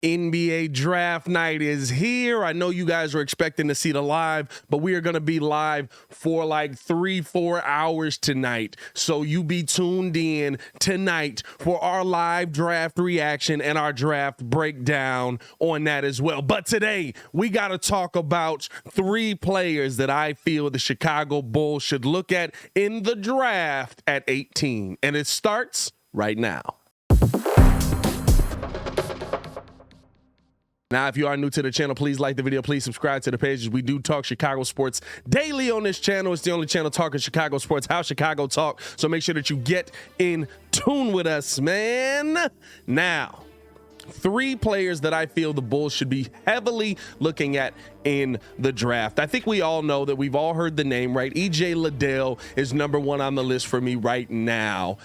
NBA draft night is here. I know you guys are expecting to see the live, but we are going to be live for like 3-4 hours tonight. So you be tuned in tonight for our live draft reaction and our draft breakdown on that as well. But today we got to talk about 3 players that I feel the Chicago Bulls should look at in the draft at 18. And it starts right now. Now, if you are new to the channel, please like the video. Please subscribe to the pages. We do talk Chicago sports daily on this channel. It's the only channel talking Chicago sports, how Chicago talk. So make sure that you get in tune with us, man. Now, 3 players that I feel the Bulls should be heavily looking at in the draft. I think we all know that we've all heard the name, right? EJ Liddell is #1 on the list for me right now.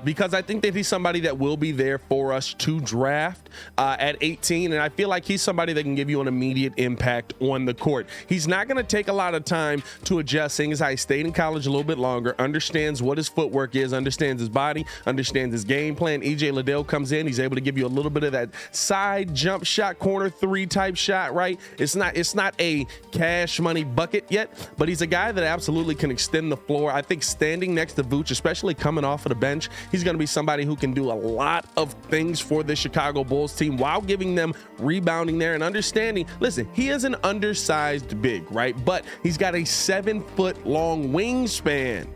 Because I think that he's somebody that will be there for us to draft at 18. And I feel like he's somebody that can give you an immediate impact on the court. He's not going to take a lot of time to adjust, seeing as I stayed in college a little bit longer, understands what his footwork is, understands his body, understands his game plan. EJ Liddell comes in, he's able to give you a little bit of that side jump shot, corner 3 type shot, right? It's not a cash money bucket yet, but he's a guy that absolutely can extend the floor. I think standing next to Vooch, especially coming off of the bench, he's going to be somebody who can do a lot of things for the Chicago Bulls team while giving them rebounding there and understanding. Listen, he is an undersized big, right? But he's got a 7-foot-long wingspan.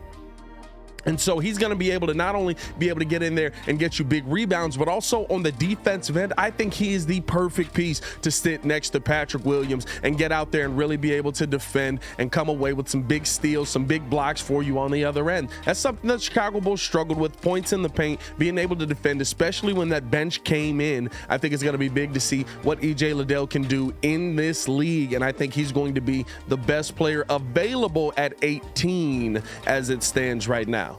And so he's going to be able to not only be able to get in there and get you big rebounds, but also on the defensive end, I think he is the perfect piece to sit next to Patrick Williams and get out there and really be able to defend and come away with some big steals, some big blocks for you on the other end. That's something that Chicago Bulls struggled with, points in the paint, being able to defend, especially when that bench came in. I think it's going to be big to see what EJ Liddell can do in this league, and I think he's going to be the best player available at 18 as it stands right now.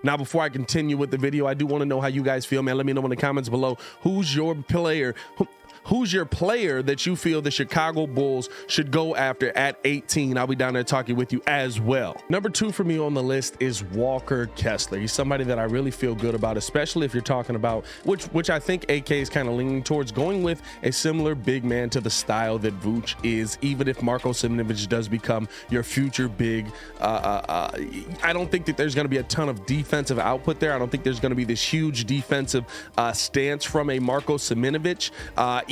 Now, before I continue with the video, I do want to know how you guys feel, man. Let me know in the comments below. Who's your player? Who's your player that you feel the Chicago Bulls should go after at 18? I'll be down there talking with you as well. #2 for me on the list is Walker Kessler. He's somebody that I really feel good about, especially if you're talking about, which I think AK is kind of leaning towards, going with a similar big man to the style that Vooch is, even if Marko Simonovic does become your future big. I don't think that there's going to be a ton of defensive output there. I don't think there's going to be this huge defensive stance from a Marko Simonovic.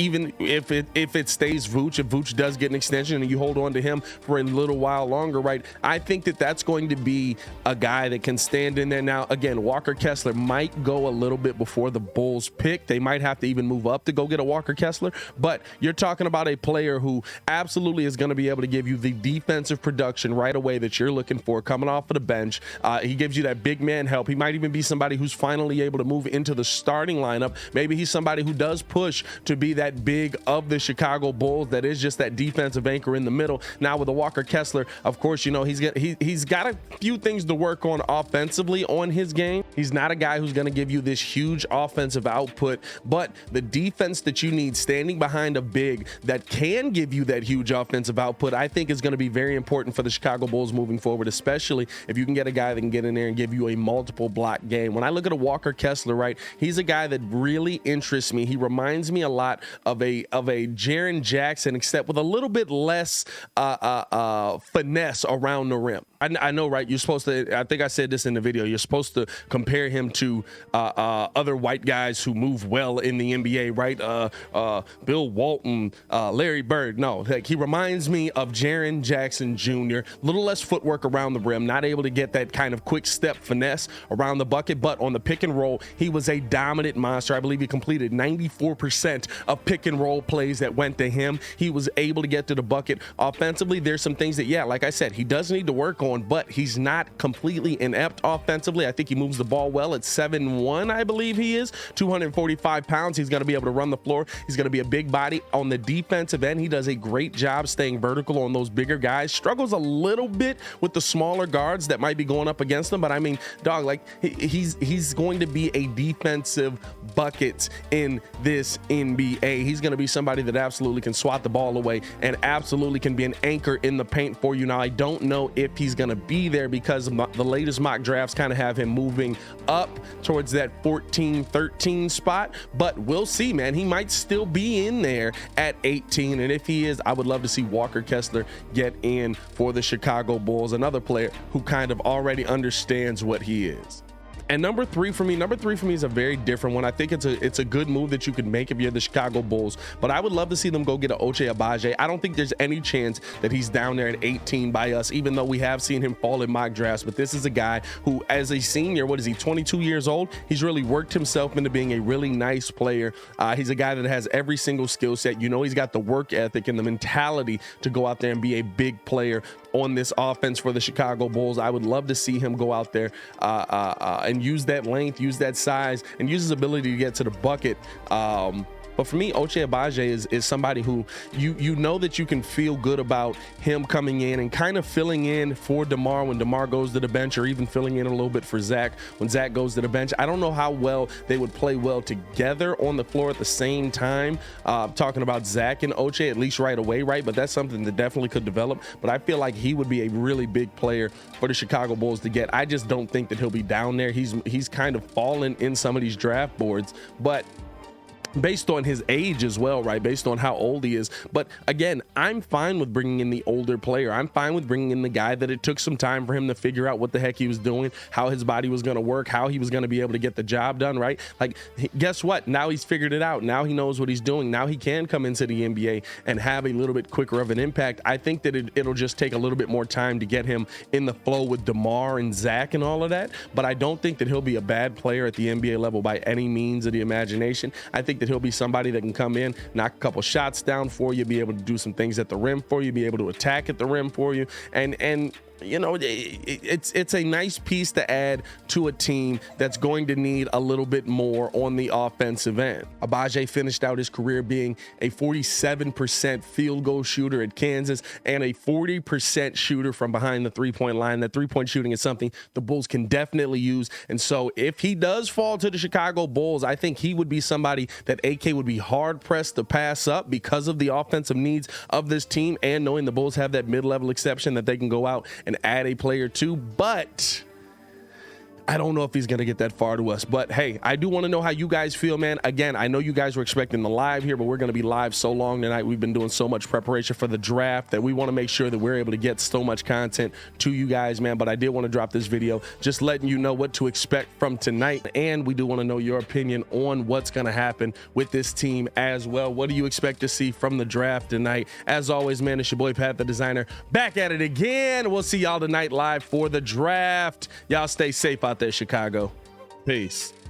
Even if it stays Vooch, if Vooch does get an extension and you hold on to him for a little while longer, right? I think that that's going to be a guy that can stand in there. Now, again, Walker Kessler might go a little bit before the Bulls pick. They might have to even move up to go get a Walker Kessler, but you're talking about a player who absolutely is going to be able to give you the defensive production right away that you're looking for coming off of the bench. He gives you that big man help. He might even be somebody who's finally able to move into the starting lineup. Maybe he's somebody who does push to be that big of the Chicago Bulls that is just that defensive anchor in the middle. Now with the Walker Kessler, of course, you know, he's got a few things to work on offensively on his game. He's not a guy who's going to give you this huge offensive output, but the defense that you need standing behind a big that can give you that huge offensive output, I think is going to be very important for the Chicago Bulls moving forward, especially if you can get a guy that can get in there and give you a multiple block game. When I look at a Walker Kessler, right, he's a guy that really interests me. He reminds me a lot of a Jaren Jackson, except with a little bit less finesse around the rim. I know, right? You're supposed to, I think I said this in the video, you're supposed to compare him to other white guys who move well in the NBA, right? Bill Walton, Larry Bird. No, like, he reminds me of Jaren Jackson Jr. Little less footwork around the rim, not able to get that kind of quick step finesse around the bucket, but on the pick and roll, he was a dominant monster. I believe he completed 94% of pick and roll plays that went to him. He was able to get to the bucket. Offensively, there's some things that, yeah, like I said, he does need to work on, but he's not completely inept offensively. I think he moves the ball well at 7'1", I believe he is, 245 pounds. He's going to be able to run the floor. He's going to be a big body on the defensive end. He does a great job staying vertical on those bigger guys. Struggles a little bit with the smaller guards that might be going up against him, but I mean, dog, like, he's going to be a defensive bucket in this NBA. He's going to be somebody that absolutely can swat the ball away and absolutely can be an anchor in the paint for you. Now, I don't know if he's going to be there because the latest mock drafts kind of have him moving up towards that 14, 13 spot. But we'll see, man. He might still be in there at 18. And if he is, I would love to see Walker Kessler get in for the Chicago Bulls, another player who kind of already understands what he is. And number three for me is a very different one. I think it's a good move that you could make if you're the Chicago Bulls, but I would love to see them go get an Ochai Agbaji. I don't think there's any chance that he's down there at 18 by us, even though we have seen him fall in mock drafts. But this is a guy who, as a senior, what is he, 22 years old? He's really worked himself into being a really nice player. He's a guy that has every single skill set. You know, he's got the work ethic and the mentality to go out there and be a big player on this offense for the Chicago Bulls. I would love to see him go out there and use that length, use that size, and use his ability to get to the bucket. But for me, Ochai Agbaji is somebody who you know that you can feel good about him coming in and kind of filling in for DeMar when DeMar goes to the bench, or even filling in a little bit for Zach when Zach goes to the bench. I don't know how well they would play well together on the floor at the same time. Talking about Zach and Ochai, at least right away, right? But that's something that definitely could develop. But I feel like he would be a really big player for the Chicago Bulls to get. I just don't think that he'll be down there. He's kind of fallen in some of these draft boards, but based on his age as well, right? Based on how old he is. But again, I'm fine with bringing in the older player. I'm fine with bringing in the guy that it took some time for him to figure out what the heck he was doing, how his body was going to work, how he was going to be able to get the job done, right? Like, guess what? Now he's figured it out. Now he knows what he's doing. Now he can come into the NBA and have a little bit quicker of an impact. I think that it'll just take a little bit more time to get him in the flow with DeMar and Zach and all of that. But I don't think that he'll be a bad player at the NBA level by any means of the imagination. I think that he'll be somebody that can come in, knock a couple shots down for you, be able to do some things at the rim for you, be able to attack at the rim for you, and you know, it's a nice piece to add to a team that's going to need a little bit more on the offensive end. Agbaji finished out his career being a 47% field goal shooter at Kansas and a 40% shooter from behind the three-point line. That three-point shooting is something the Bulls can definitely use. And so if he does fall to the Chicago Bulls, I think he would be somebody that AK would be hard-pressed to pass up because of the offensive needs of this team, and knowing the Bulls have that mid-level exception that they can go out and add a player to. But I don't know if he's going to get that far to us. But hey, I do want to know how you guys feel, man. Again, I know you guys were expecting the live here, but we're going to be live so long tonight. We've been doing so much preparation for the draft that we want to make sure that we're able to get so much content to you guys, man. But I did want to drop this video just letting you know what to expect from tonight. And we do want to know your opinion on what's going to happen with this team as well. What do you expect to see from the draft tonight? As always, man, it's your boy Pat the Designer back at it again. We'll see y'all tonight live for the draft. Y'all stay safe out there, Chicago. Peace.